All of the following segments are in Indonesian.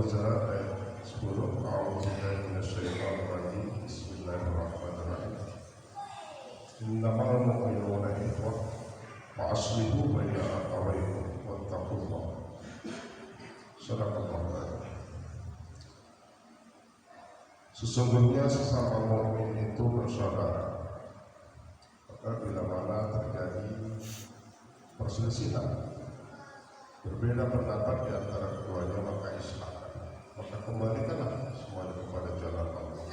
Al-Huzarat ayat 10. A'udzubillahi minasyaitonir rajim. Bismillahirrahmanirrahim. Innamal mu'minuna ikhwah fa aslihu baina akhawaykum wattaqullah. Shadaqallah. Sesungguhnya sesama mukmin itu bersaudara. Maka bila mana terjadi perselisihan, berbeda pendapat di antara keduanya, maka islah, maka kembalikanlah semuanya kepada jalan Allah.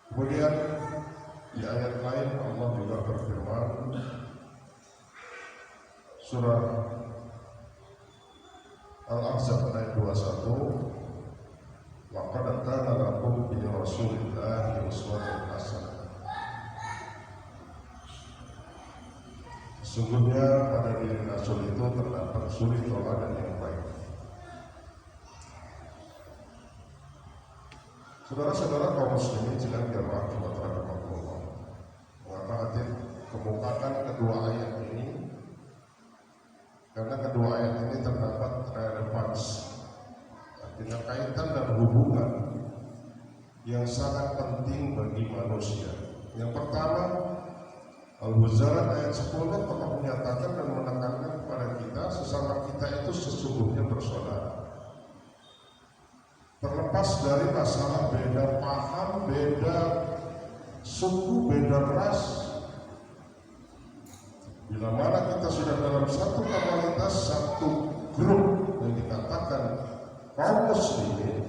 Kemudian di ayat lain Allah juga berfirman, surah Al-Ahzab ayat 21, laqad kana lakum fi Rasulillahi uswatun hasanah. Sesungguhnya pada diri Rasul itu terdapat suri tauladan yang baik. Saudara-saudara kaum muslimin sedang dirahmati Allah. Mengapa hadir kemukakan kedua ayat ini? Karena kedua ayat ini terdapat relevansi, artinya kaitan dan hubungan yang sangat penting bagi manusia. Yang pertama, Al-Huzarat ayat 10 telah menyatakan dan menekankan kepada kita sesama kita itu sesungguhnya bersaudara. Terlepas dari masalah beda paham, beda suku, beda ras, bila mana kita sudah dalam satu komunitas, satu grup yang dikatakan kaum muslimin,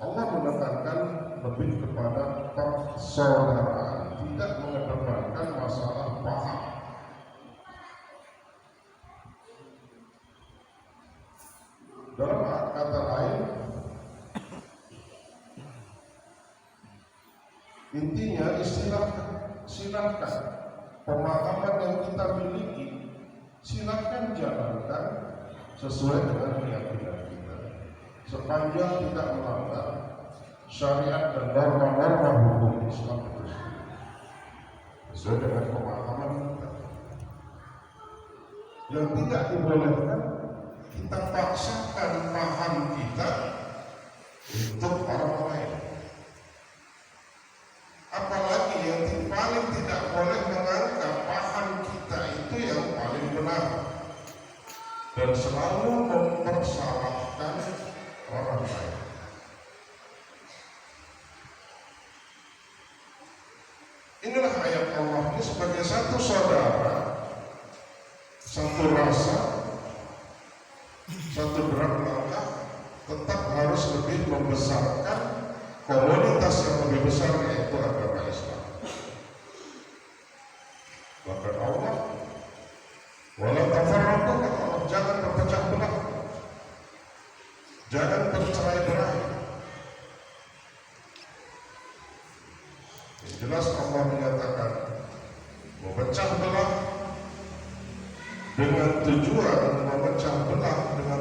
Allah menekankan lebih kepada persaudaraan, tidak mengedepankan masalah paham. Dalam kata lain, intinya silahkan pemahaman yang kita miliki, silahkan jalankan sesuai dengan keyakinan kita, sepanjang tidak melanggar syariat dan norma-norma hukum Islam itu sesuai dengan pemahaman kita. Yang tidak dibolehkan kita paksakan paham kita untuk orang lain. Apalagi yang paling tidak boleh menganggap paham kita itu yang paling benar dan selalu mempersalahkan orang lain. Inilah ayat Allah ini sebagai satu saudara, satu rasa, satu berat langkah, tetap harus lebih membesarkan komunitas yang lebih besar, yaitu agama Islam. Bahkan Allah, wala tafarraqu, kata Allah, jangan berpecah belah, jangan bercerai-berai. Jelas Allah menyatakan memecah belah dengan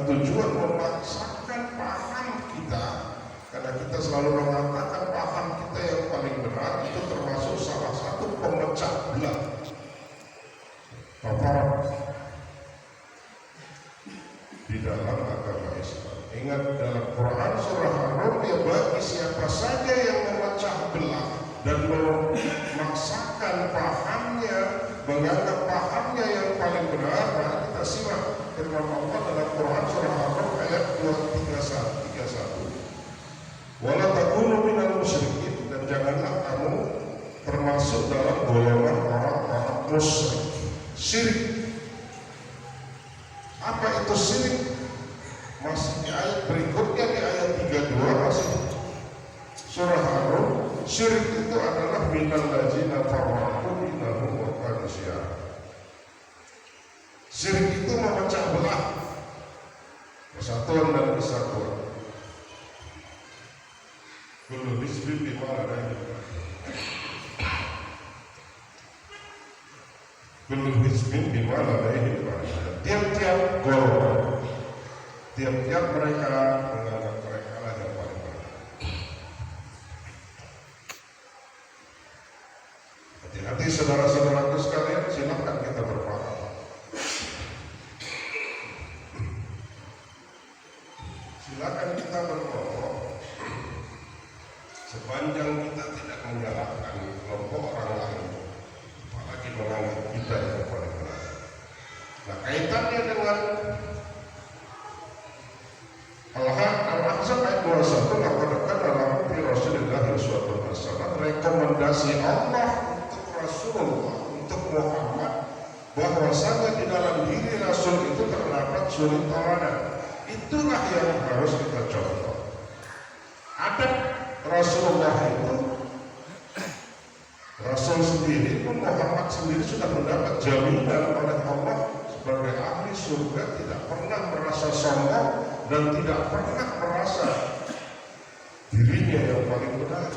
tujuan memaksakan paham kita, karena kita selalu mengatakan paham kita yang paling benar itu termasuk salah satu pemecah belah. Di dalam agama Islam, ingat dalam Quran surah Ar-Rum, ya, bagi siapa saja yang memecah belah dan memaksakan pahamnya, menganggap pahamnya yang paling benar, maka kita simak firman Allah dalam Quran surah Ar-Rum ayat 231. Wala takunu minal musyrikin, dan janganlah kamu termasuk dalam golongan orang-orang musyrik. Syirik. Apa itu syirik? Masih di ayat berikutnya, di ayat 32 masih surah Ar-Rum. Syirik itu adalah minal ladzina farraqu dinahum wa kanu syi'a. Syirik itu memecah belah persatuan dan kesatuan. Kullu hizbin bima ladayhim farihun. Tiap-tiap golongan, tiap-tiap mereka menganggap mereka lah yang paling benar. Hati-hati saudara-saudaraku sekalian, silakan kita berpahala. Silakan kita berkelompok, sepanjang kita tidak menyalahkan kelompok orang lain, apalagi menganggap kita yang paling benar. Nah, kaitannya dengan Al-Ahzab ayat 21, maka dalam fi Rasulillah uswatun hasanah, rekomendasi Allah untuk Rasulullah, untuk Muhammad, bahwasanya di dalam diri Rasul itu terdapat suri tauladan. Itulah yang harus kita contoh. Adab Rasulullah itu, Rasul sendiri pun, Muhammad sendiri sudah mendapat jaminan oleh Allah sebagai ahli surga, tidak pernah merasa sombong dan tidak pernah merasa dirinya yang paling benar.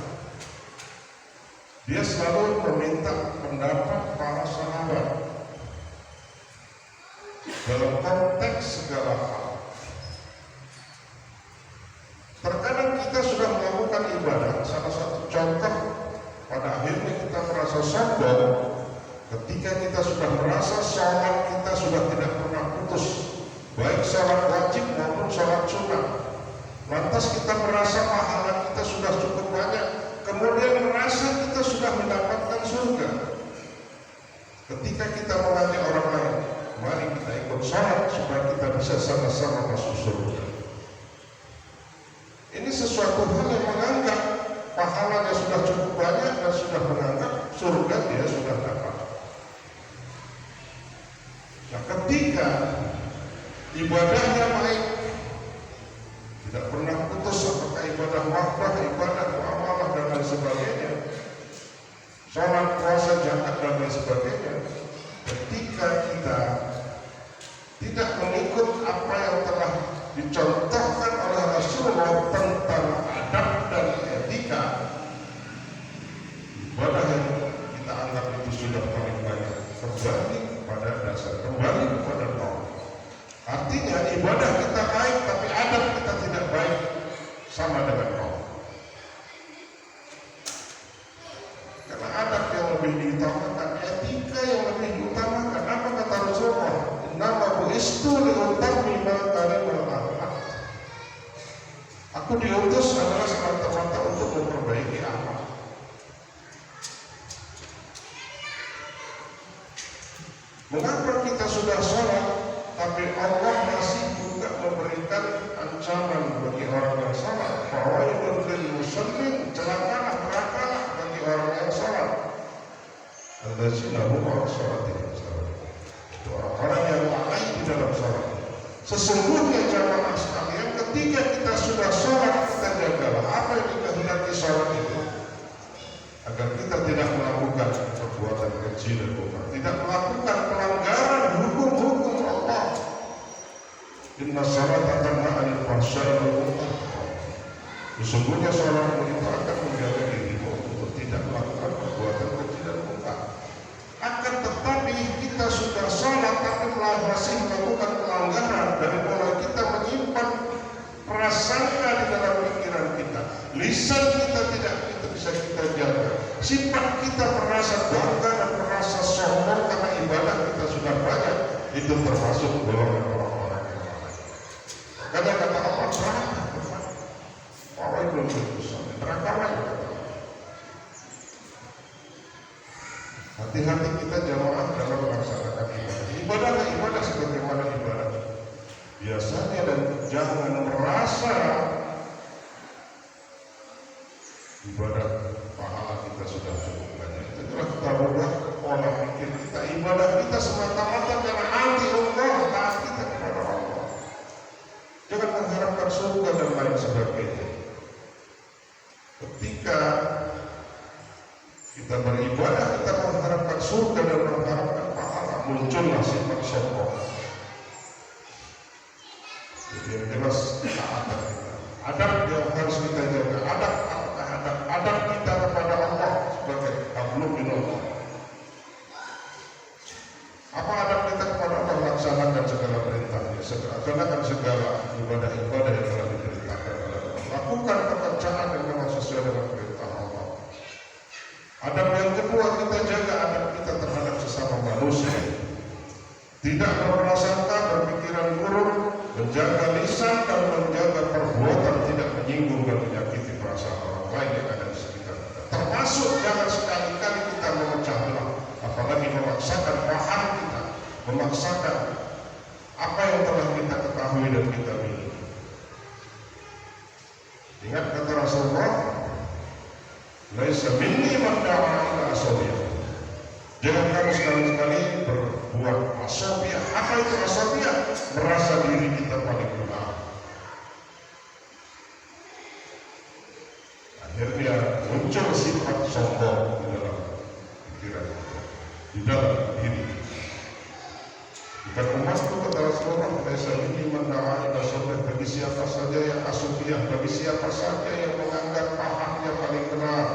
Dia selalu meminta pendapat para sahabat dalam konteks segala hal. Terkadang kita sudah melakukan ibadah, salah satu contoh pada akhirnya kita merasa sombong ketika kita sudah merasa sholat kita sudah tidak pernah putus, baik sholat wajib maupun sholat sunnah. Lantas kita merasa pahala kita sudah cukup banyak, kemudian merasa kita sudah mendapatkan surga. Ketika kita mengajak orang lain, mari kita ikut sholat supaya kita bisa sama-sama masuk surga. Ini sesuatu hal yang menganggap pahalanya sudah cukup banyak dan sudah menganggap surga dia sudah dapat. Nah, ketika ibadahnya baik, tidak pernah putus, apakah ibadah waqaf, ibadah muamalah dan lain sebagainya, sholat, puasa, zakat dan lain sebagainya, ketika kita tidak mengikut apa yang telah dicontohkan oleh Rasulullah tentang adab dan etika, ibadah yang kita anggap itu sudah paling banyak, kembali pada dasar, kembali kepada Allah. Artinya ibadah kita baik tapi adab kita tidak baik, sama dengan Allah. Karena adab yang lebih diutamakan, etika yang lebih diutamakan. Apa kata Rasulullah? Nama bu'istu liutammima karimal akhlaq. Aku diutus adalah semata-mata untuk memperbaiki akhlak. Mengapa kita sudah sholat tapi Allah masih juga memberikan ancaman bagi orang yang sholat? Fawailun lil musallin, celakalah, nerakalah bagi orang yang sholat. Allazina hum an sholatihim sahun. Itu orang-orang yang lalai di dalam sholat. Sesungguhnya jamaah sekalian, ketika kita sudah sholat, kita jagalah apa yang dikehendaki sholat itu, agar kita tidak melakukan perbuatan keji dan munkar, tidak melakukan pelanggaran hukum-hukum Allah. Inna salata tanha 'anil fahsya'i wal munkar. Sesungguhnya sholat itu akan menjaga dirimu untuk tidak melakukan perbuatan keji dan munkar. Akan tetapi kita sudah sholat tapi masih melakukan pelanggaran, dari mulai kita menyimpan prasangka di dalam pikiran kita, lisan kita tidak bisa kita jaga, sifat kita merasa bangga dan merasa sombong karena ibadah kita sudah banyak, itu termasuk golongan orang-orang yang lain. Karena kata Allah, Allah belum berusaha, neraka lagi. Hati-hati kita jamaah dalam melaksanakan ibadah. Ibadah sebagaimana ibadah biasanya, dan jangan merasa ibadah pahala kita sudah cukup banyak. Itu adalah kita rubah pola pikir kita. Ibadah kita semata-mata karena anti Allah, taat kita kepada Allah. Jangan mengharapkan surga dan lain sebagainya. Ketika kita beribadah, kita mengharapkan surga dan mengharapkan pahala, muncullah sifat sombong. Jadi yang jelas taatan kita. Adab yang harus kita jaga. Adab kita kepada Allah sebagai hablum minallah. Apa adab kita kepada Allah? Laksanakan segala perintahnya, laksanakan segala ibadah-ibadah yang telah diperintahkan oleh Allah. Lakukan pekerjaan yang memang sesuai dengan perintah Allah. Adab yang kedua, kita jaga manusia. Tidak berprasangka, berpikiran buruk, menjaga lisan dan menjaga perbuatan tidak menyinggung dan menyakiti perasaan orang lain yang ada di sekitar kita. Termasuk jangan sekali-kali kita memecah belah, apalagi memaksakan paham kita, memaksakan apa yang telah kita ketahui dan kita miliki. Ingat kata Rasulullah, laisa minni man da'a ila asabiyyah. Jangan kamu sekali-kali berbuat asabiyyah. Apa itu asabiyyah? Merasa diri kita paling benar. Akhirnya muncul sifat sombong di dalam pikiran kita, di dalam diri. Bukan umatku kata Rasulullah, laisa minni man da'a ila asabiyyah. Bagi siapa saja yang asabiyyah, bagi siapa saja yang menganggap pahamnya paling benar,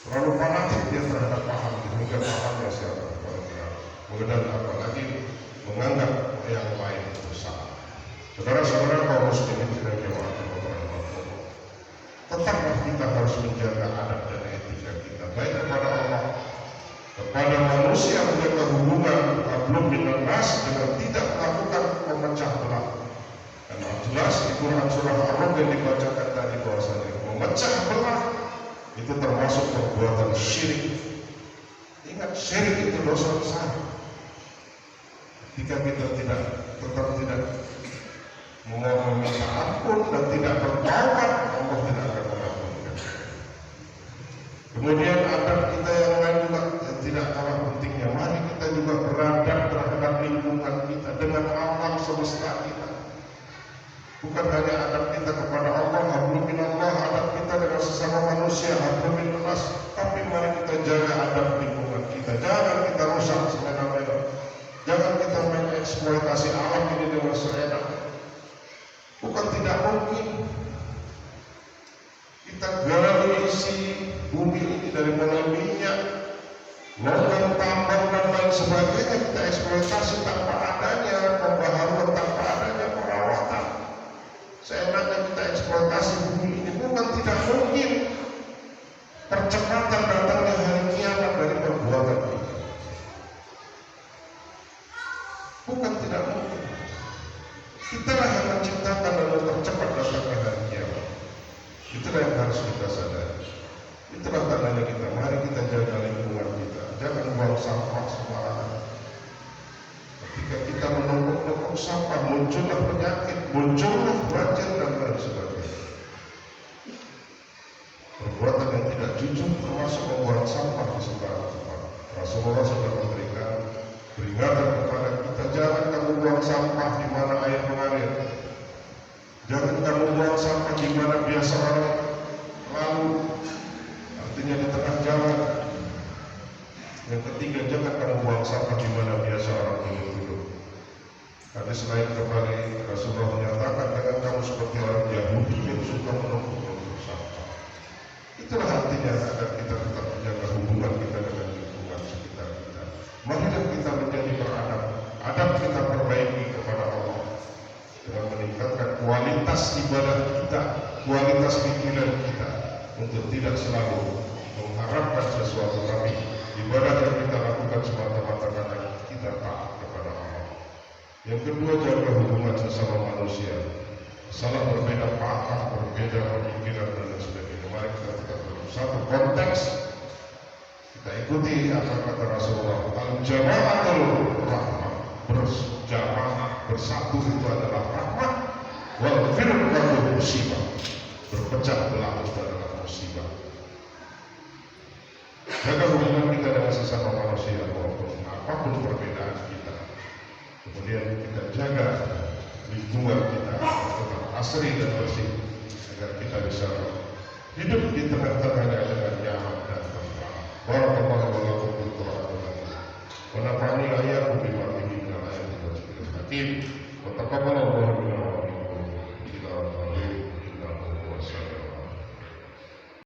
terlalu fanatik dia terhadap paham, hingga pahamnya siapa paling benar, kemudian apalagi menganggap yang lain itu salah. Saudara-saudara kaum muslimin dan jemaah rahimahullah, tetaplah kita harus menjaga adab dan etika kita, baik kepada Allah, kepada manusia, menjaga hubungan belum minan nas dengan tidak melakukan memecah belah. Dan jelas di Quran surah Ar-Rum yang dibacakan tadi bahwasanya memecah belah itu termasuk perbuatan syirik. Ingat, syirik itu dosa besar. Jika kita tetap tidak mau meminta ampun dan tidak bertaubat, Allah tidak akan mengampunkan. Kemudian adab kita yang lain juga tidak kalah pentingnya. Mari kita juga beradab terhadap lingkungan kita dengan alam semesta kita. Bukan hanya adab kita kepada Allah, hablum minallah, adab kita dengan sesama manusia, hablum minallah, tapi mari kita jaga adab lingkungan kita. Jangan kita rusak semena-mena. Jangan kita mengeksploitasi alam ini dengan seenaknya. Bukan tidak mungkin kita gali isi bumi ini dari mulai minyak, logam, tambang dan lain sebagainya, kita eksploitasi tanpa adanya pembaharuan, tanpa adanya perawatan. Seenaknya kita eksploitasi bumi ini. Bukan tidak mungkin percepatan datangnya hari kiamat dari perbuatan kita. Bukan tidak mungkin. Kitalah yang menciptakan dan mempercepat datangnya hari kiamat. Itulah yang harus kita sadari. Itulah tandanya kita. Mari kita jaga lingkungan kita. Jangan buang sampah sembarangan. Ketika kita menumpuk sampah, muncullah penyakit, muncullah banjir dan lain sebagainya. Perbuatan yang tidak jujur termasuk membuang sampah di sembarang tempat. Rasulullah sudah memberikan peringatan kepada kita, jangan kamu buang sampah di mana air mengalir. Jangan kamu buang sampah di mana biasa orang lalu, artinya di tengah jalan. Yang ketiga, jangan kamu buang sampah di mana biasa orang duduk. Hadis lain kembali Rasulullah menyatakan, jangan kamu seperti orang Yahudi yang suka menumpuk sampah. Itulah artinya agar kita tetap menjaga hubungan kita dengan lingkungan sekitar kita. Marilah kita menjadi beradab. Adab kita perbaiki kepada Allah dengan meningkatkan kualitas ibadah kita, kualitas pikiran kita, untuk tidak selalu mengharapkan sesuatu, tapi ibadah yang kita lakukan semata-mata karena kita taat kepada Allah. Yang kedua, jaga hubungan sesama manusia. Salah berbeda paham, berbeda pemikiran dan lain sebagainya. Mari kita tetap dalam satu konteks. Kita ikuti apa kata Rasulullah, al-jama'atul rahmah, berjamaah bersatu itu adalah rahmat, wal firqatu musibah, berpecah belah itu adalah musibah. Jaga hubungan kita dengan sesama manusia walaupun apapun perbedaan kita. Kemudian kita jaga lingkungan kita tetap asri dan bersih agar kita bisa hidup di tengah-tengahnya dengan nyaman dan tentram. Barakallahu